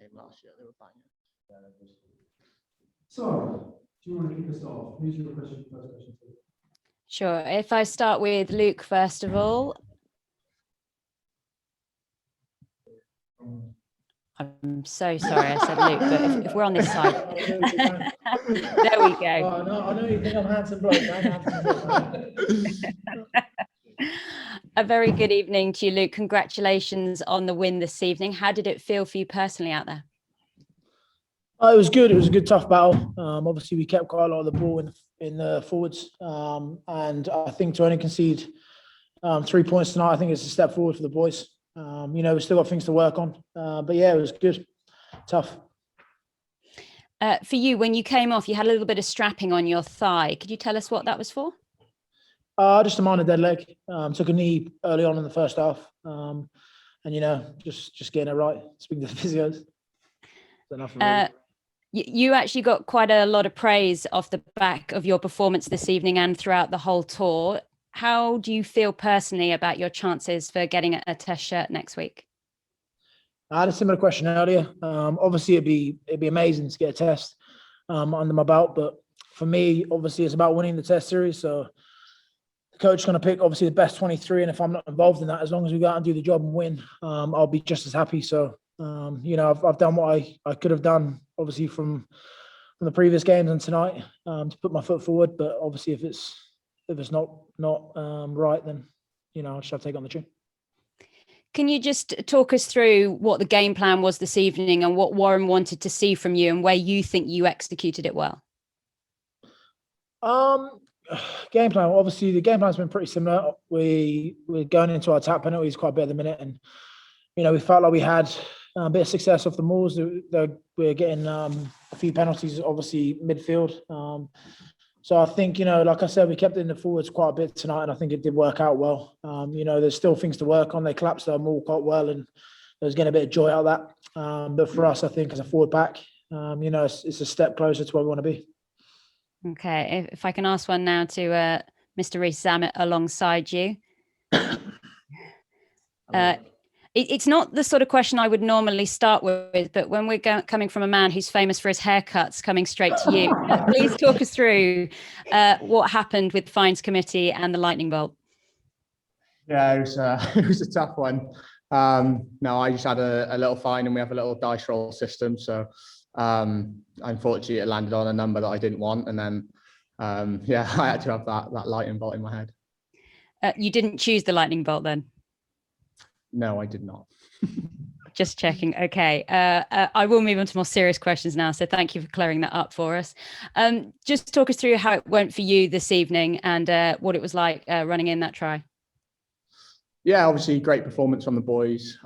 came last year. They were banging. So, do you want to kick us off? Who's your first question? Sure. If I start with Luke, first of all. I'm so sorry I said Luke, but if we're on this side. There we go. Oh, no, I know you think I'm handsome bloke. A very good evening to you, Luke. Congratulations on the win this evening. How did it feel for you personally out there? It was good. It was a good, tough battle. Obviously, we kept quite a lot of the ball in the forwards. And I think to only concede 3 points tonight, I think it's a step forward for the boys. We've still got things to work on. But yeah, it was good. Tough. For you, when you came off, you had a little bit of strapping on your thigh. Could you tell us what that was for? Just a minor dead leg. Took a knee early on in the first half. And, just getting it right. Speaking to the physios. You actually got quite a lot of praise off the back of your performance this evening and throughout the whole tour. How do you feel personally about your chances for getting a test shirt next week? I had a similar question earlier. Obviously, it'd be amazing to get a test under my belt, but for me, obviously, it's about winning the test series. So the coach is going to pick obviously the best 23, and if I'm not involved in that, as long as we go out and do the job and win, I'll be just as happy. So I've done what I could have done, obviously from the previous games and tonight to put my foot forward. But obviously, if it's not right, then I'll just have to take it on the chin. Can you just talk us through what the game plan was this evening and what Warren wanted to see from you and where you think you executed it well? Game plan. Obviously, the game plan's been pretty similar. We're going into our tap penalties quite a bit at the minute, and we felt like we had a bit of success off the mauls. We're getting a few penalties, obviously midfield. So I think, like I said, we kept it in the forwards quite a bit tonight, and I think it did work out well. There's still things to work on. They collapsed their maul quite well, and there's getting a bit of joy out of that. But for us, I think as a forward pack, it's a step closer to where we want to be. Okay, if I can ask one now to Mr. Rees-Zammit alongside you. It's not the sort of question I would normally start with, but when we're coming from a man who's famous for his haircuts, coming straight to you, please talk us through what happened with the fines committee and the lightning bolt. Yeah, it was a tough one. No, I just had a little fine, and we have a little dice roll system. So unfortunately, it landed on a number that I didn't want, and then I had to have that lightning bolt in my head. You didn't choose the lightning bolt then? No, I did not. Just checking. Okay. I will move on to more serious questions now. So thank you for clearing that up for us. Just talk us through how it went for you this evening and what it was like running in that try. Yeah, obviously great performance from the boys.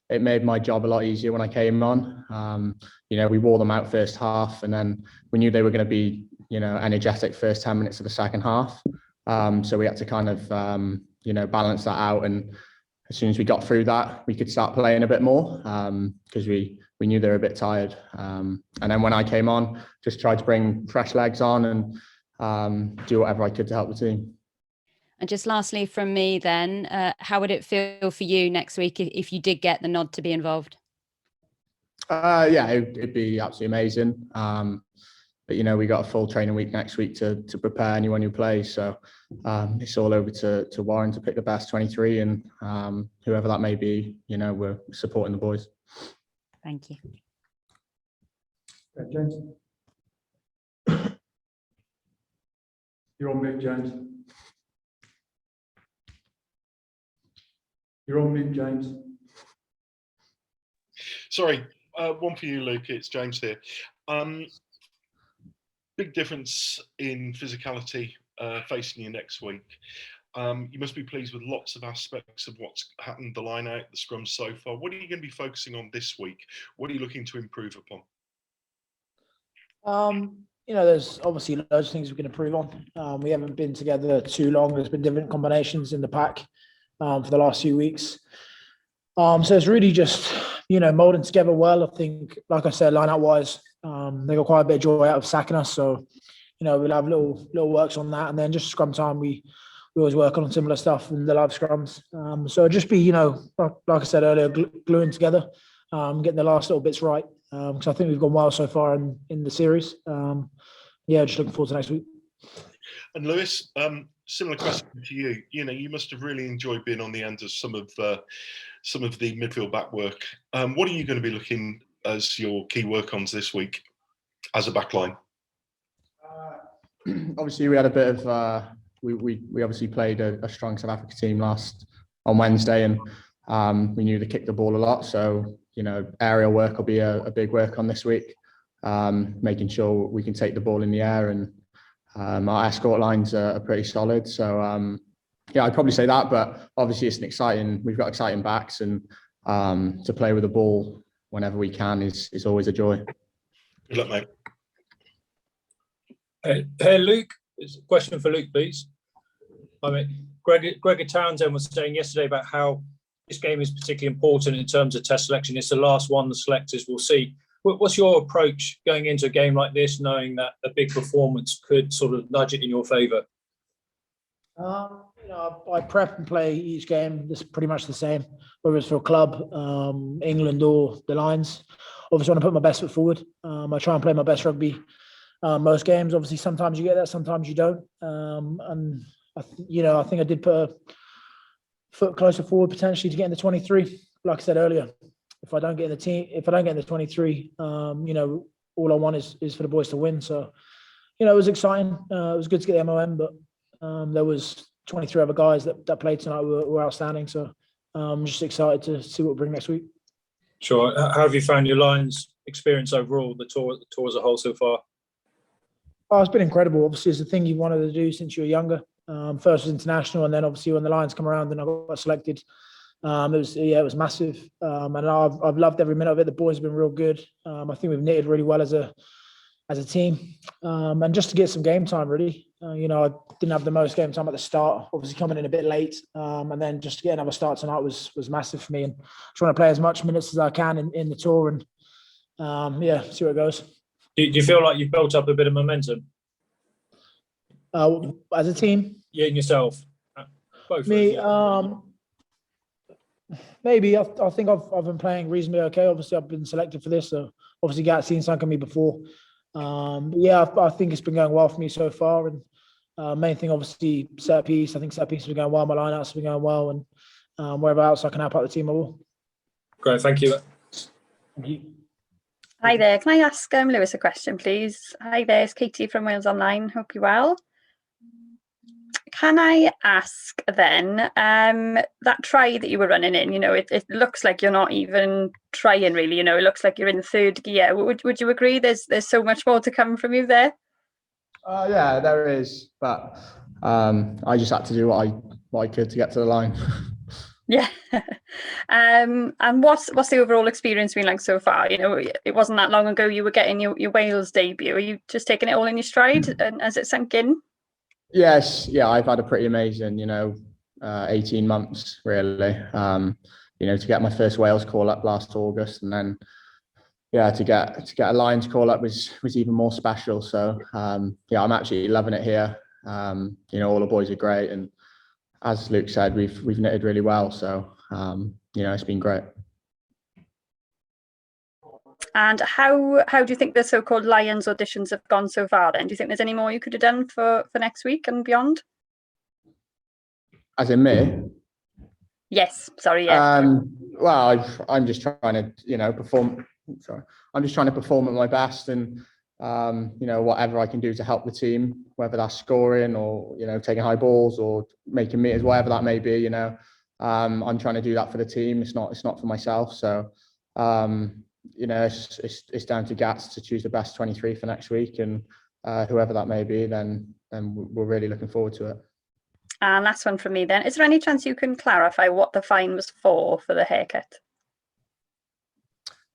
It made my job a lot easier when I came on. We wore them out first half, and then we knew they were going to be, energetic first 10 minutes of the second half. So we had to kind of, balance that out. And as soon as we got through that, we could start playing a bit more because we knew they were a bit tired. And then when I came on, just tried to bring fresh legs on and do whatever I could to help the team. And just lastly from me then, how would it feel for you next week if you did get the nod to be involved? It'd be absolutely amazing. But we got a full training week next week to prepare anyone who plays. So it's all over to Warren to pick the best 23, and whoever that may be, we're supporting the boys. Thank you. James. You're on mute, James. You're on mute, James. Sorry, one for you, Luke. It's James here. Big difference in physicality facing you next week. You must be pleased with lots of aspects of what's happened, the line out, the scrum so far. What are you going to be focusing on this week? What are you looking to improve upon? There's obviously loads of things we can improve on. We haven't been together too long. There's been different combinations in the pack for the last few weeks. So it's really just, moulding together well. I think, like I said, line-out wise, they got quite a bit of joy out of sacking us. So, we'll have little works on that. And then just scrum time, we always work on similar stuff in the live scrums. So just be, like I said earlier, gluing together. getting the last little bits right, because I think we've gone well so far in the series. Yeah, just looking forward to next week. And Lewis, similar question to you. You know, you must have really enjoyed being on the end of some of the midfield back work. What are you going to be looking as your key work-ons this week as a backline? Obviously, we had a bit of we obviously played a strong South Africa team on Wednesday, and we knew they kicked the ball a lot. So aerial work will be a big work on this week, making sure we can take the ball in the air, and our escort lines are pretty solid. So I'd probably say that. But obviously, we've got exciting backs, and to play with the ball whenever we can is always a joy. Good luck, mate. Hey, Luke. It's a question for Luke, please. I mean, Gregor Townsend was saying yesterday about how this game is particularly important in terms of test selection. It's the last one the selectors will see. What's your approach going into a game like this, knowing that a big performance could sort of nudge it in your favour? I prep and play each game. This is pretty much the same, whether it's for a club, England, or the Lions. Obviously, I want to put my best foot forward. I try and play my best rugby. Most games, obviously, sometimes you get that, sometimes you don't. And I think I did put a foot closer forward potentially to get in the 23. Like I said earlier, if I don't get in the team, if I don't get in the 23, all I want is for the boys to win. So, it was exciting. It was good to get the MOM, but there was 23 other guys that played tonight were outstanding. So I'm just excited to see what we bring next week. Sure. How have you found your Lions experience overall, the tour as a whole so far? Oh, it's been incredible. Obviously, it's a thing you wanted to do since you were younger. First was international, and then obviously when the Lions come around and I got selected, it was massive. And I've loved every minute of it. The boys have been real good. I think we've knitted really well as a team, and just to get some game time, really. I didn't have the most game time at the start, obviously coming in a bit late, and then just to get another start tonight was massive for me. And trying to play as much minutes as I can in the tour, and see where it goes. Do you feel like you've built up a bit of momentum? As a team? Yeah, and yourself? Both. Me, maybe. I think I've been playing reasonably okay. Obviously, I've been selected for this, so obviously Gat's seen something of me before. I think it's been going well for me so far. And main thing, obviously, set piece. I think set piece has been going well. My lineouts have been going well, and wherever else I can help out the team, I will. Great, thank you. Thank you. Hi there. Can I ask Lewis a question, please? Hi there, it's Katie from Wales Online. Hope you're well. Can I ask then, that try that you were running in, it looks like you're not even trying really, it looks like you're in third gear. Would you agree there's so much more to come from you there? Yeah, there is, but I just had to do what I could to get to the line. Yeah. And what's the overall experience been like so far? It wasn't that long ago you were getting your Wales debut. Are you just taking it all in your stride, and has it sunk in? Yes, yeah, I've had a pretty amazing, 18 months really. To get my first Wales call up last August, and then to get a Lions call up was even more special. So I'm absolutely loving it here. All the boys are great, and as Luke said, we've knitted really well. So it's been great. And how do you think the so-called Lions auditions have gone so far then? Do you think there's any more you could have done for next week and beyond? As in me? Yes, sorry, yeah. Well, I'm just trying to, perform. Sorry, I'm just trying to perform at my best, and whatever I can do to help the team, whether that's scoring or taking high balls or making meters, whatever that may be. I'm trying to do that for the team. It's not for myself. So it's down to Gats to choose the best 23 for next week, and whoever that may be, then we're really looking forward to it. And last one from me then. Is there any chance you can clarify what the fine was for the haircut?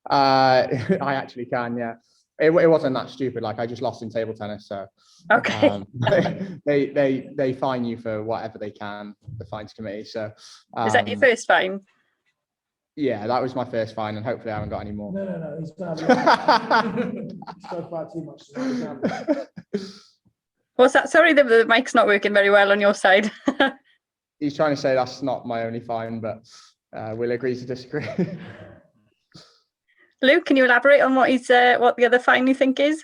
I actually can, yeah. It wasn't that stupid. Like, I just lost in table tennis, so okay. they fine you for whatever they can, the fines committee. So is that your first fine? Yeah, that was my first fine, and hopefully I haven't got any more. No. He's gonna have spoke about too much. What's that? Sorry, the mic's not working very well on your side. He's trying to say that's not my only fine, but we'll agree to disagree. Luke, can you elaborate on what the other fine you think is?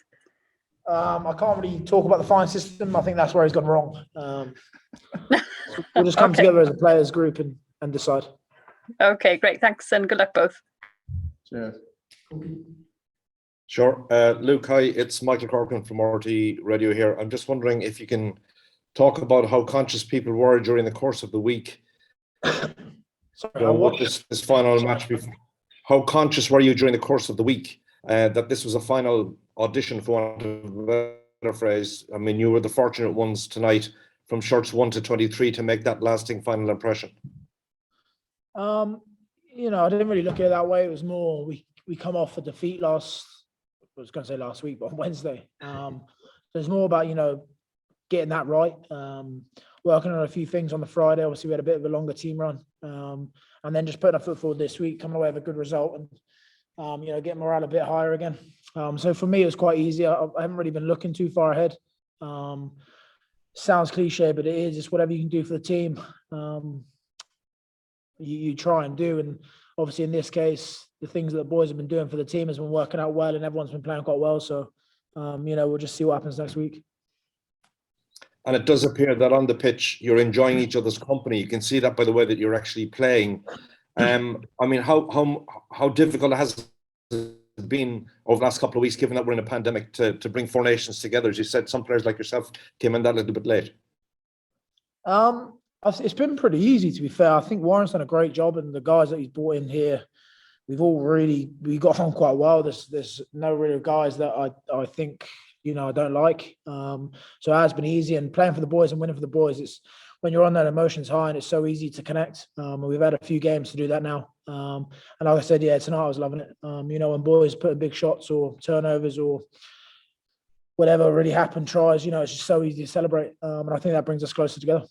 I can't really talk about the fine system. I think that's where he's gone wrong. We'll just come Okay. together as a players group and decide. Okay, great. Thanks and good luck both. Cheers. Sure. Luke, hi, it's Michael Corcoran from RT Radio here. I'm just wondering if you can talk about how conscious people were during the course of the week. Sorry, With this final match before. How conscious were you during the course of the week that this was a final audition, for want of a better phrase? I mean, you were the fortunate ones tonight from shirts 1 to 23 to make that lasting final impression. I didn't really look at it that way. It was more we come off a defeat I was going to say last week, but on Wednesday. So it's more about getting that right. Working on a few things on the Friday. Obviously, we had a bit of a longer team run, and then just putting our foot forward this week, coming away with a good result, and getting morale a bit higher again. So for me, it was quite easy. I haven't really been looking too far ahead. Sounds cliche, but it is. It's whatever you can do for the team. You try and do, and obviously in this case, the things that the boys have been doing for the team has been working out well, and everyone's been playing quite well. So, we'll just see what happens next week. And it does appear that on the pitch, you're enjoying each other's company. You can see that by the way that you're actually playing. I mean, how difficult has it been over the last couple of weeks, given that we're in a pandemic, to bring four nations together? As you said, some players like yourself came in that a little bit late. It's been pretty easy, to be fair. I think Warren's done a great job, and the guys that he's brought in here, we got on quite well. There's no real guys that I think I don't like. So it has been easy, and playing for the boys and winning for the boys, it's when you're on that emotions high, and it's so easy to connect. And we've had a few games to do that now. And like I said, tonight I was loving it. When boys put big shots or turnovers or whatever really happened, tries, it's just so easy to celebrate. And I think that brings us closer together.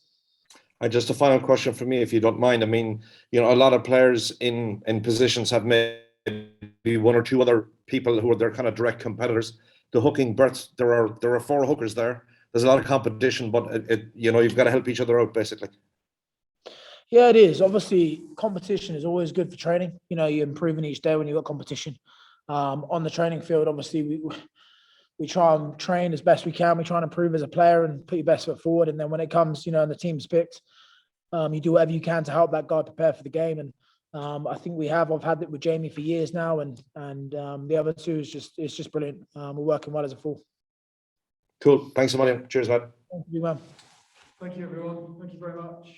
And just a final question for me, if you don't mind. I mean, a lot of players in positions have maybe one or two other people who are their kind of direct competitors. The hooking berths, there are four hookers there. There's a lot of competition, but you've got to help each other out, basically. Yeah, it is. Obviously, competition is always good for training. You're improving each day when you've got competition. On the training field, obviously, we try and train as best we can. We try and improve as a player and put your best foot forward. And then when it comes, and the team's picked, you do whatever you can to help that guy prepare for the game. And I think I've had it with Jamie for years now, and the other two it's just brilliant. We're working well as a full. Cool. Thanks so much. Cheers, man. Thank you, man. Thank you, everyone. Thank you very much.